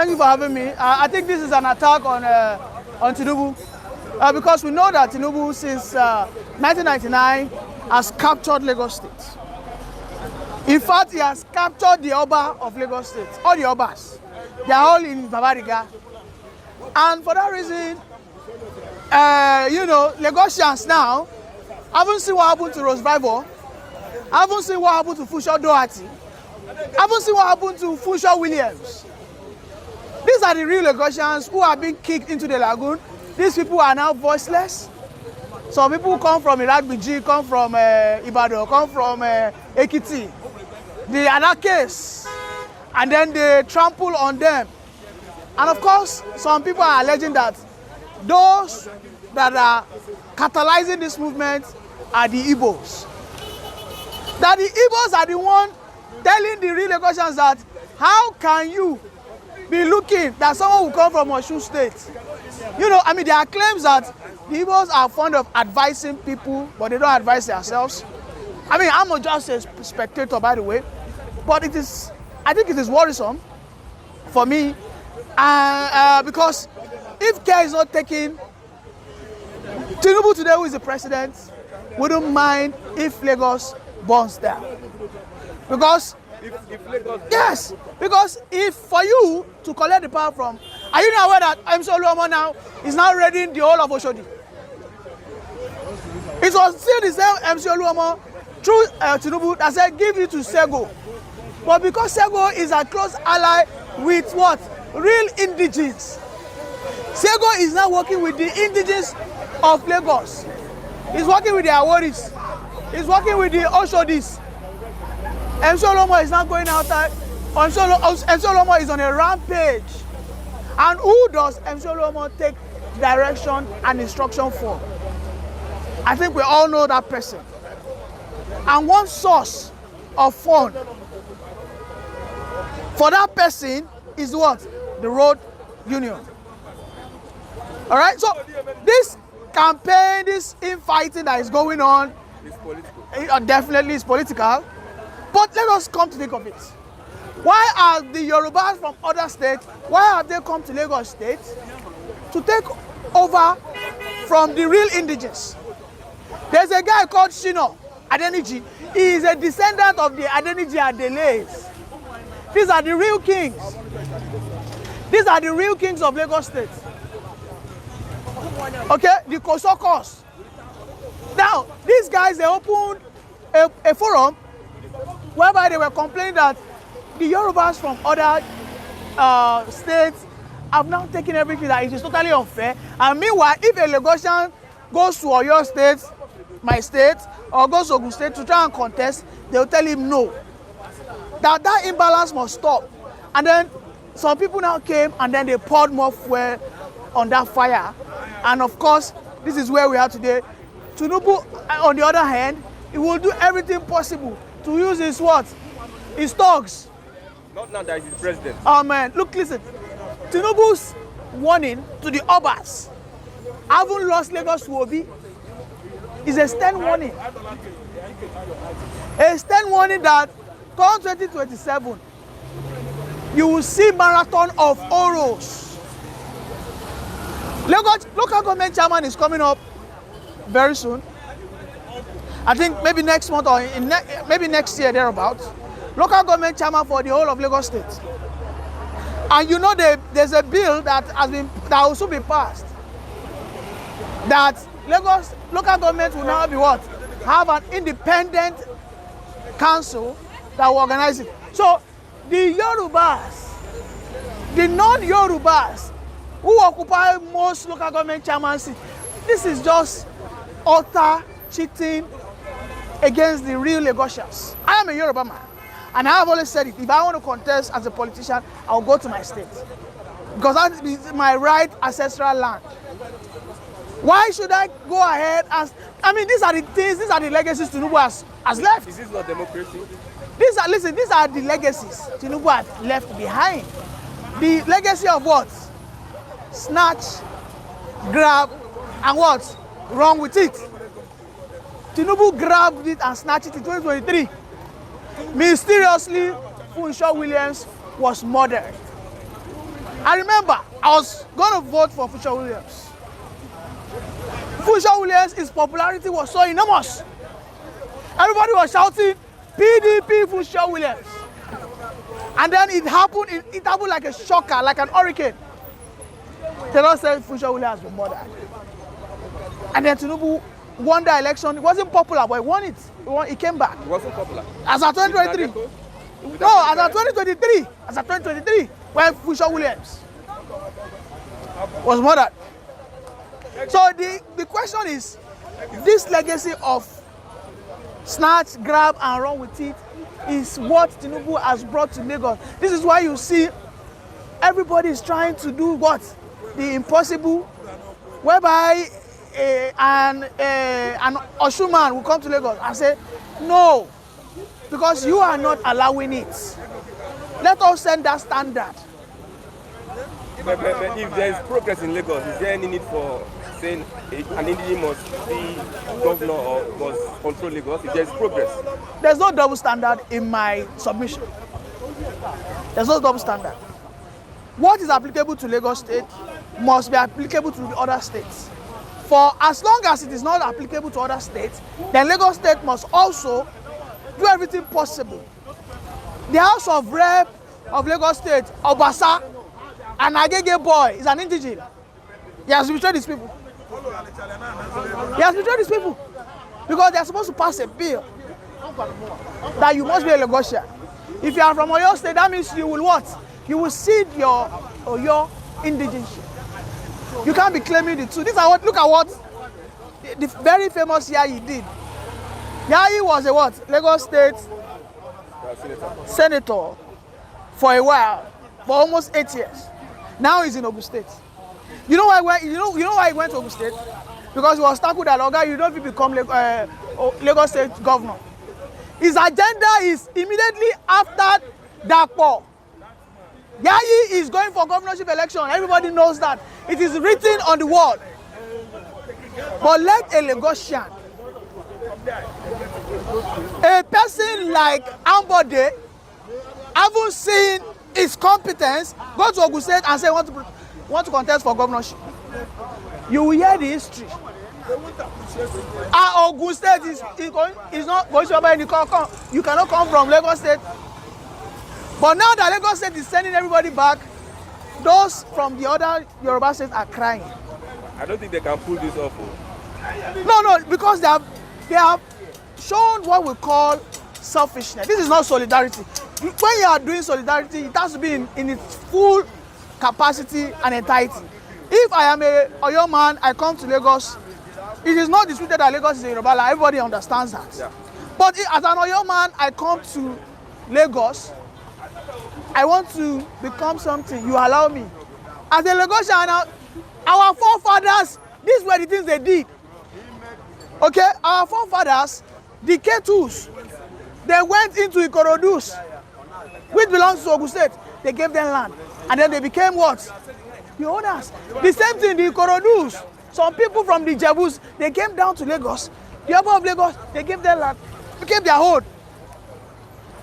Thank you for having me. I think this is an attack on Tinubu because we know that Tinubu since 1999 has captured Lagos State. In fact, he has captured the Oba of Lagos State, all the Obas. They are all in Babariga. And for that reason, Lagosians now haven't seen what happened to Rose Bible, haven't seen what happened to Fusho Doherty, haven't seen what happened to Fusho Williams. These are the real Lagosians who are being kicked into the lagoon. These people are now voiceless. Some people come from Iragbiji, come from Ibadan, come from Ekiti. The other case, and then they trample on them. And of course, some people are alleging that those that are catalyzing this movement are the Igbos. That the Igbos are the one telling the real Lagosians that how can you be looking that someone will come from Osun State? There are claims that the Igbos are fond of advising people, but they don't advise themselves. I'm just a spectator, by the way, but I think it is worrisome for me because if care is not taken, Tinubu today, who is the president, wouldn't mind if Lagos burns down. Because yes, because if for you to collect the power from, are you not aware that MC Oluomo now is now raiding the whole of Oshodi? It was still the same MC Oluomo through Tinubu that said give it to Sego. But because Sego is a close ally with what? Real indigenes. Sego is now working with the indigenes of Lagos. He's working with the Aworis. He's working with the Oshodis. MC Oluomo is not going outside. MC Oluomo is on a rampage. And who does MC Oluomo take direction and instruction for? I think we all know that person. And one source of fund for that person is what? The road union. All right? So this campaign, this infighting that is going on, it's political. Definitely is political. But let us come to think of it. Why are the Yorubas from other states, why have they come to Lagos State to take over from the real indigenes? There's a guy called Shino Adeniji. He is a descendant of the Adeniji Adelays. These are the real kings. These are the real kings of Lagos State. Okay, the Kosokos. Now, these guys, they opened a forum whereby they were complaining that the Yorubas from other states have now taken everything, that it is totally unfair. And meanwhile, if a Lagosian goes to Oyo State, my state, or goes to Ogun State to try and contest, they will tell him no. That imbalance must stop. And then some people now came and then they poured more fuel on that fire. And of course, this is where we are today. Tinubu, on the other hand, he will do everything possible to use his what? His thugs. Not now that he's president. Oh man, look, listen. Tinubu's warning to the Obas, haven't lost Lagos to Obi, is a stern warning. A stern warning that come 2027, you will see marathon of Oros. Lagos local government chairman is coming up very soon. I think maybe next month or maybe next year thereabouts. Local government chairman for the whole of Lagos State. And you know there's a bill that will soon be passed. That Lagos local government will now be what? Have an independent council that will organize it. So the Yorubas, the non-Yorubas who occupy most local government chairmanship, this is just utter cheating against the real Lagosians. I am a Yoruba man, and I have always said it. If I want to contest as a politician, I'll go to my state, because that is my right ancestral land. Why should I go ahead as, these are the things, these are the legacies Tinubu has left. Is this not democracy? These are the legacies Tinubu has left behind. The legacy of what? Snatch, grab, and what? Wrong with it. Tinubu grabbed it and snatched it in 2023. Mysteriously, Fusho Williams was murdered. I remember I was going to vote for Future Williams. Future Williams, his popularity was so enormous. Everybody was shouting, PDP Future Williams. And then it happened like a shocker, like an hurricane. They don't say Future Williams was murdered. And then Tinubu won the election. It wasn't popular, but he won it. He came back. It wasn't popular. As of 2023. No, as of 2023. As of 2023, when Future Williams was murdered. So the question is, this legacy of snatch, grab, and run with it is what Tinubu has brought to Lagos. This is why you see everybody is trying to do what? The impossible, whereby an Osun man will come to Lagos and say, no, because you are not allowing it. Let us set that standard. But if there is progress in Lagos, is there any need for saying an individual must be governor or must control Lagos? If there is progress, there's no double standard in my submission. There's no double standard. What is applicable to Lagos State must be applicable to the other states. For as long as it is not applicable to other states, then Lagos State must also do everything possible. The House of Rep of Lagos State, Obasa, an Agege boy, is an indigene. He has betrayed his people. He has betrayed his people because they are supposed to pass a bill that you must be a Lagosian. If you are from Oyo State, that means you will what? You will cede your indigency. You can't be claiming the two. Look at what the very famous Yayi did. Yayi was a what? Lagos State senator for a while, for almost 8 years. Now he's in Ogun State. You know why he went to Ogun State? Because he was tackled that Oga, you don't become Lagos State governor. His agenda is immediately after Dapo. Yayi is going for governorship election. Everybody knows that. It is written on the wall. But let a Lagosian, a person like Ambode, having seen his competence, go to Ogun State and say want to contest for governorship. You will hear the history. Ogun State is not going to be any. You cannot come from Lagos State. But now that Lagos State is sending everybody back, those from the other Yoruba states are crying. I don't think they can pull this off. No, because they have shown what we call selfishness. This is not solidarity. When you are doing solidarity, it has to be in its full capacity and entirety. If I am a Oyo man, I come to Lagos, it is not disputed that Lagos is a Yoruba land. Everybody understands that. Yeah. But as an Oyo man, I come to Lagos, I want to become something. You allow me. As a Lagosian, our forefathers, these were the things they did. Okay, our forefathers, the Ketus, they went into Ikorodus, which belongs to Ogun State. They gave them land, and then they became what? The owners. The same thing, the Ikorodus. Some people from the Jebus, they came down to Lagos. The Oba of Lagos, they gave them land, became their own,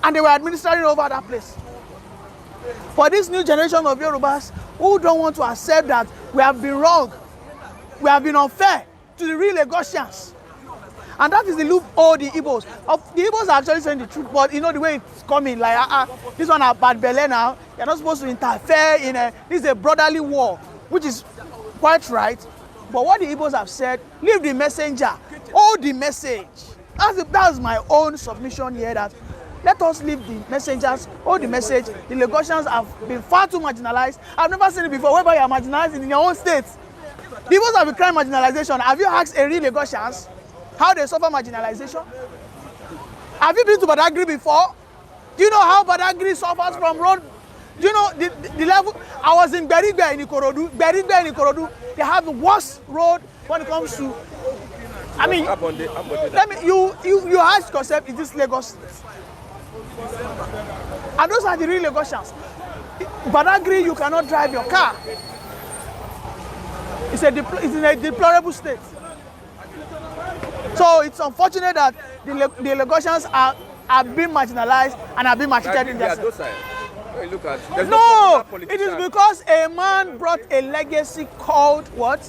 and they were administering over that place. For this new generation of Yorubas who don't want to accept that we have been wrong, we have been unfair to the real Lagosians. And that is the loophole the Igbos. The Igbos are actually saying the truth, but you know the way it's coming, like this one are bad belly now. You're not supposed to interfere in this is a brotherly war, which is quite right. But what the Igbos have said, leave the messenger, hold the message. That's my own submission here, that let us leave the messengers, hold the message. The Lagosians have been far too marginalized. I've never seen it before, whereby you are marginalized in your own state. The Igbos have been crying marginalization. Have you asked a real Lagosians how they suffer marginalization? Have you been to Badagry before? Do you know how Badagry suffers from road? Do you know the level? I was in Berigbe in Ikorodu. They have the worst road when it comes to. I mean, you ask yourself, is this Lagos? And those are the real Lagosians. Badagry, you cannot drive your car. It's in a deplorable state. So it's unfortunate that the Lagosians are being marginalized and are being maltreated in their state. When you look at, there's No, popular it is politician. because a man brought a legacy called what?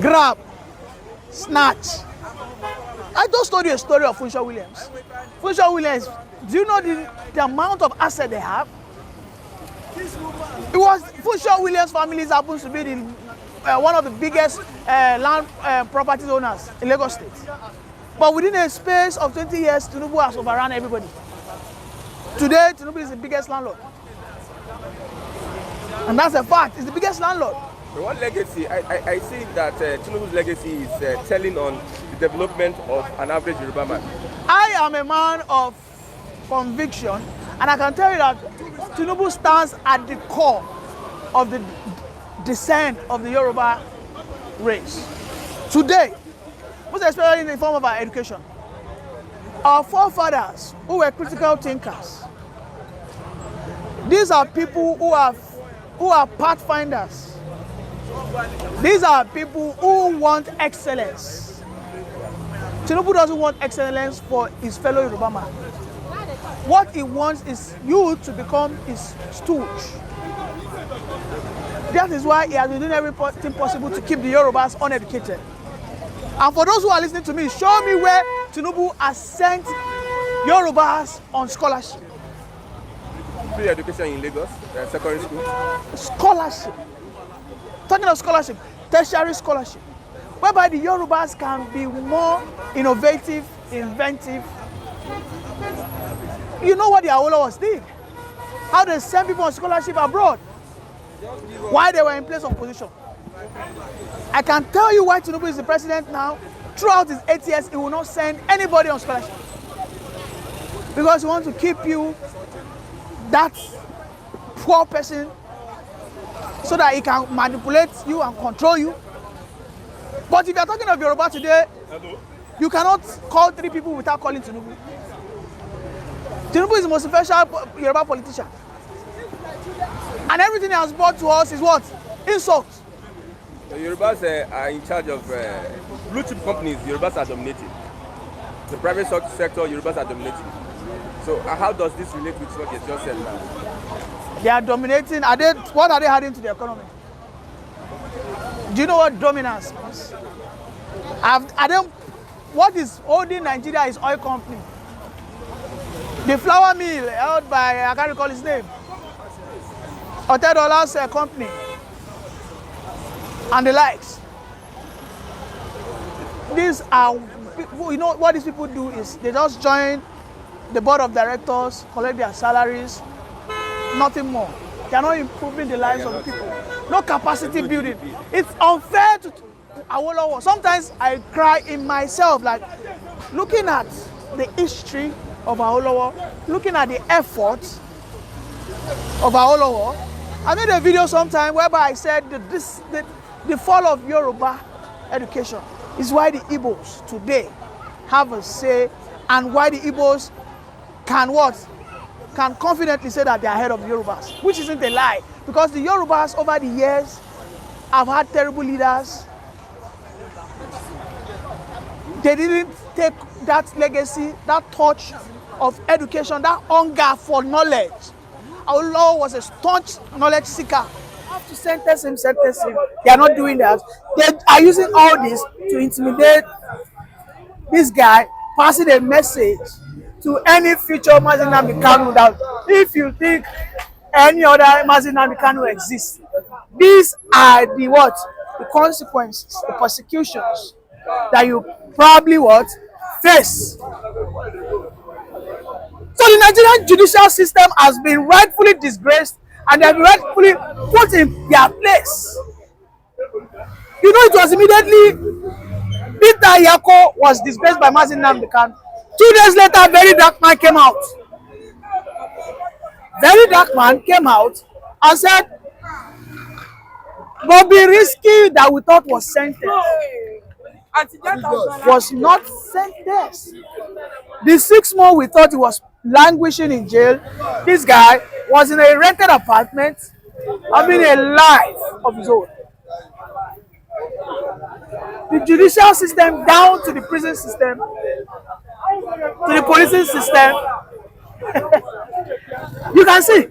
Grab, snatch. I just told you a story of Funshaw Williams. Funshaw Williams, do you know the amount of asset they have? It was Funshaw Williams families happens to be one of the biggest land property owners in Lagos State. But within a space of 20 years, Tinubu has overrun everybody. Today, Tinubu is the biggest landlord. And that's a fact, he's the biggest landlord. But what legacy? I see that Tinubu's legacy is telling on the development of an average Yoruba man. I am a man of conviction, and I can tell you that Tinubu stands at the core of the descent of the Yoruba race. Today, most especially in the form of our education, our forefathers who were critical thinkers, these are people who are pathfinders. These are people who want excellence. Tinubu doesn't want excellence for his fellow Yoruba man. What he wants is you to become his stooge. That is why he has been doing everything possible to keep the Yorubas uneducated. And for those who are listening to me, show me where Tinubu has sent Yorubas on scholarship. Free education in Lagos, secondary school. Scholarship. Talking of scholarship, tertiary scholarship, whereby the Yorubas can be more innovative, inventive. You know what the Awolowo'S did? How they send people on scholarship abroad while they were in place of position. I can tell you why Tinubu is the president now. Throughout his 8 years, he will not send anybody on scholarship. Because he wants to keep you, that poor person, so that he can manipulate you and control you. But if you are talking of Yoruba today, you cannot call 3 people without calling Tinubu. Tinubu is the most influential Yoruba politician. And everything he has brought to us is what? Insult. The Yorubas are in charge of blue chip companies. Yorubas are dominating. The private sector, Yorubas are dominating. So how does this relate with what you just said now? They are dominating. What are they adding to the economy? Do you know what dominance means? What is holding Nigeria is oil company. The flour mill held by, I can't recall his name, Otedolas company, and the likes. These are, you know what these people do is they just join the board of directors, collect their salaries, nothing more. They are not improving the lives of people. No capacity building. It's unfair to Awolowo. Sometimes I cry in myself, like looking at the history of Awolowo, looking at the efforts of Awolowo. I made a video sometime whereby I said that the fall of Yoruba education is why the Igbos today have a say, and why the Igbos can confidently say that they are ahead of the Yorubas, which isn't a lie, because the Yorubas over the years have had terrible leaders. They didn't take that legacy, that torch of education, that hunger for knowledge. Awolowo was a staunch knowledge seeker. You have to sentence him. They are not doing that. They are using all this to intimidate this guy, passing a message to any future Nnamdi Kanu that if you think any other Nnamdi Kanu exists, these are the consequences, the persecutions that you probably face. So the Nigerian judicial system has been rightfully disgraced, and they have been rightfully put in their place. You know, it was immediately Peter Yako was disgraced by Nnamdi Kanu. 2 days later, Very Dark Man came out. Very Dark Man came out and said, Bobby Risky, that we thought was sentenced, was not sentenced. The 6 months we thought he was languishing in jail, this guy was in a rented apartment, having a life of his own. The judicial system down to the prison system, to the policing system, You can see.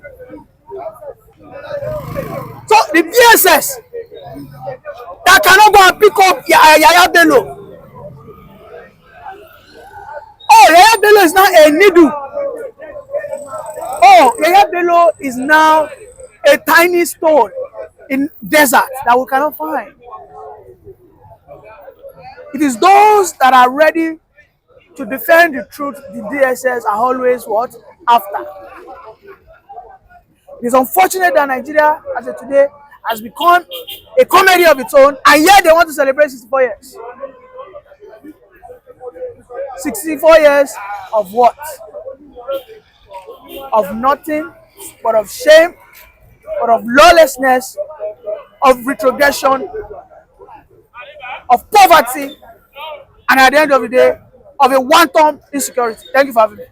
So the BSS that cannot go and pick up Yaya Bello. Oh, Yaya Bello is now a needle. Oh, Yaya Bello is now a tiny stone in desert that we cannot find. It is those that are ready to defend the truth the DSS are always what? After. It is unfortunate that Nigeria, as of today, has become a comedy of its own, and yet they want to celebrate 64 years. 64 years of what? Of nothing but of shame, but of lawlessness, of retrogression, of poverty, and at the end of the day, of a wanton insecurity. Thank you for having me.